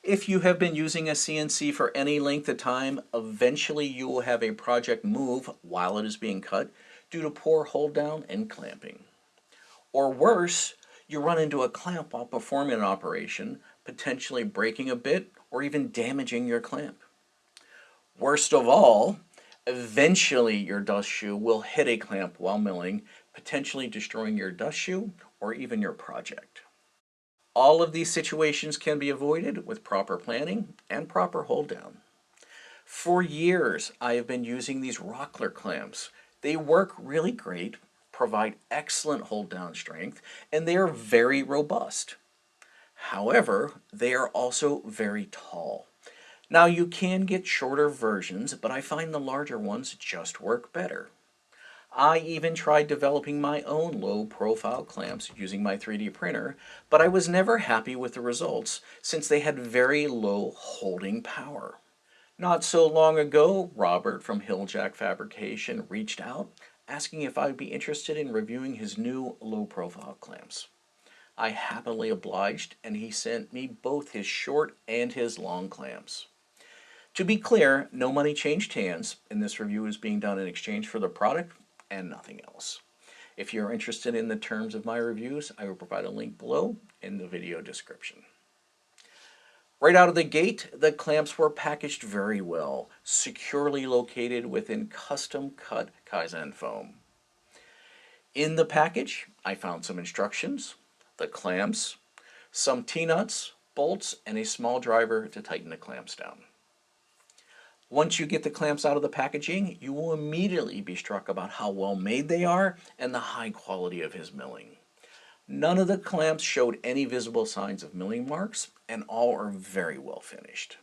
If you have been using a CNC for any length of time, eventually you will have a project move while it is being cut due to poor hold down and clamping. Or worse, you run into a clamp while performing an operation, potentially breaking a bit or even damaging your clamp. Worst of all, eventually your dust shoe will hit a clamp while milling, potentially destroying your dust shoe or even your project. All of these situations can be avoided with proper planning and proper hold down. For years, I have been using these Rockler clamps. They work really great, provide excellent hold down strength, and they are very robust. However, they are also very tall. Now you can get shorter versions, but I find the larger ones just work better. I even tried developing my own low profile clamps using my 3D printer, but I was never happy with the results since they had very low holding power. Not so long ago, Robert from Hilljack Fabrication reached out asking if I would be interested in reviewing his new low profile clamps. I happily obliged and he sent me both his short and his long clamps. To be clear, no money changed hands, and this review is being done in exchange for the product and nothing else. If you're interested in the terms of my reviews, I will provide a link below in the video description. Right out of the gate, the clamps were packaged very well, securely located within custom cut Kaizen foam. In the package, I found some instructions, the clamps, some T-nuts, bolts, and a small driver to tighten the clamps down. Once you get the clamps out of the packaging, you will immediately be struck about how well made they are and the high quality of his milling. None of the clamps showed any visible signs of milling marks, and all are very well finished.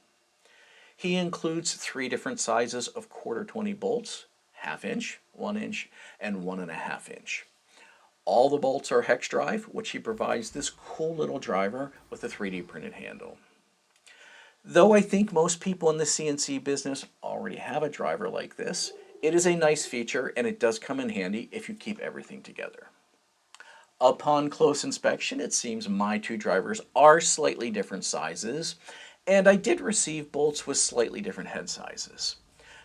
He includes 3 different sizes of 1/4 bolts, 1/2 inch, 1 inch, and 1.5 inch. All the bolts are hex drive, which he provides this cool little driver with a 3D printed handle. Though I think most people in the CNC business already have a driver like this, it is a nice feature and it does come in handy if you keep everything together. Upon close inspection, it seems my 2 drivers are slightly different sizes, and I did receive bolts with slightly different head sizes.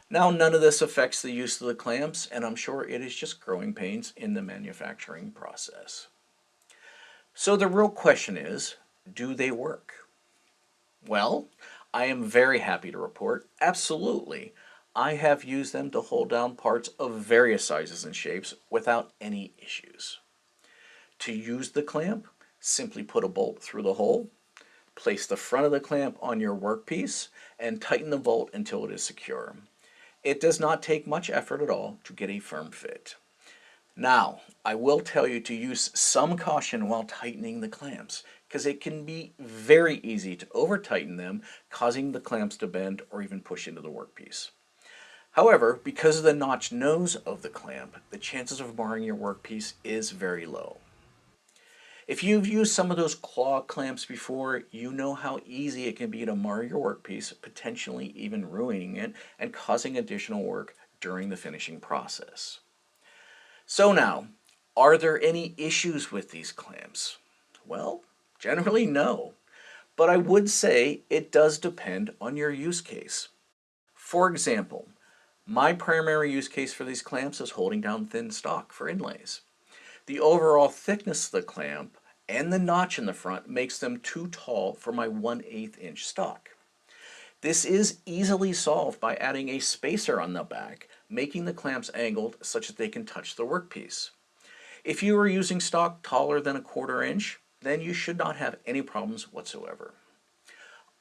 Now, none of this affects the use of the clamps, and I'm sure it is just growing pains in the manufacturing process. So the real question is, do they work? Well, I am very happy to report, absolutely. I have used them to hold down parts of various sizes and shapes without any issues. To use the clamp, simply put a bolt through the hole, place the front of the clamp on your workpiece, and tighten the bolt until it is secure. It does not take much effort at all to get a firm fit. Now, I will tell you to use some caution while tightening the clamps, because it can be very easy to over-tighten them, causing the clamps to bend or even push into the workpiece. However, because of the notched nose of the clamp, the chances of marring your workpiece is very low. If you've used some of those claw clamps before, you know how easy it can be to mar your workpiece, potentially even ruining it and causing additional work during the finishing process. So now, are there any issues with these clamps? Well, generally no, but I would say it does depend on your use case. For example, my primary use case for these clamps is holding down thin stock for inlays. The overall thickness of the clamp and the notch in the front makes them too tall for my 1/8 inch stock. This is easily solved by adding a spacer on the back, making the clamps angled such that they can touch the workpiece. If you are using stock taller than 1/4 inch, then you should not have any problems whatsoever.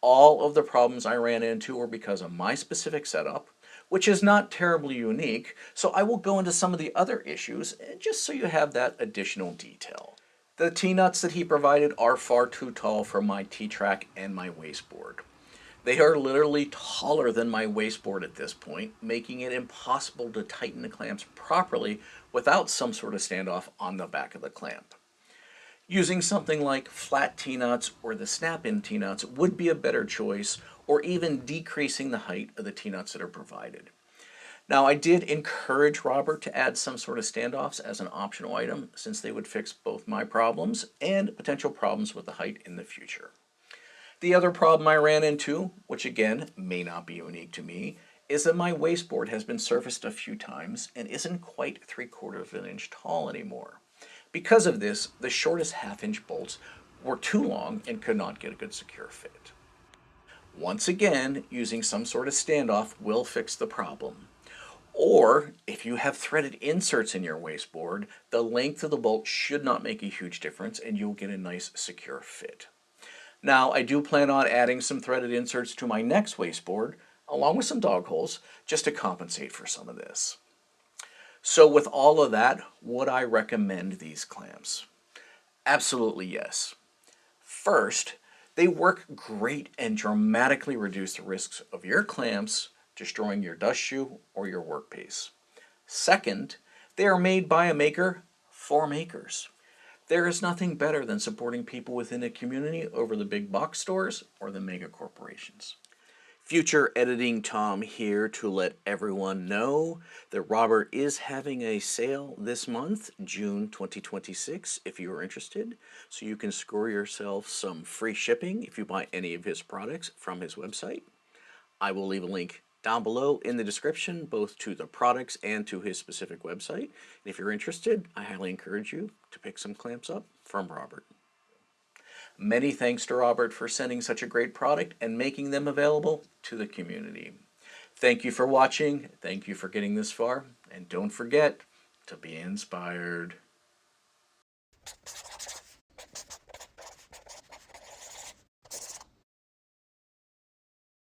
All of the problems I ran into were because of my specific setup, which is not terribly unique, so I will go into some of the other issues just so you have that additional detail. The T-nuts that he provided are far too tall for my T-track and my wasteboard. They are literally taller than my wasteboard at this point, making it impossible to tighten the clamps properly without some sort of standoff on the back of the clamp. Using something like flat T-nuts or the snap-in T-nuts would be a better choice, or even decreasing the height of the T-nuts that are provided. Now, I did encourage Robert to add some sort of standoffs as an optional item, since they would fix both my problems and potential problems with the height in the future. The other problem I ran into, which again may not be unique to me, is that my wasteboard has been surfaced a few times and isn't quite 3/4 of an inch tall anymore. Because of this, the shortest half-inch bolts were too long and could not get a good secure fit. Once again, using some sort of standoff will fix the problem. Or, if you have threaded inserts in your wasteboard, the length of the bolt should not make a huge difference and you'll get a nice secure fit. Now, I do plan on adding some threaded inserts to my next wasteboard, along with some dog holes, just to compensate for some of this. So with all of that, would I recommend these clamps? Absolutely yes. First, they work great and dramatically reduce the risks of your clamps destroying your dust shoe or your workpiece. Second, they are made by a maker for makers. There is nothing better than supporting people within a community over the big box stores or the mega corporations. Future Editing Tom here to let everyone know that Robert is having a sale this month, June 2026, if you are interested. So you can score yourself some free shipping if you buy any of his products from his website. I will leave a link down below in the description, both to the products and to his specific website. And if you're interested, I highly encourage you to pick some clamps up from Robert. Many thanks to Robert for sending such a great product and making them available to the community. Thank you for watching, thank you for getting this far, and don't forget to be inspired.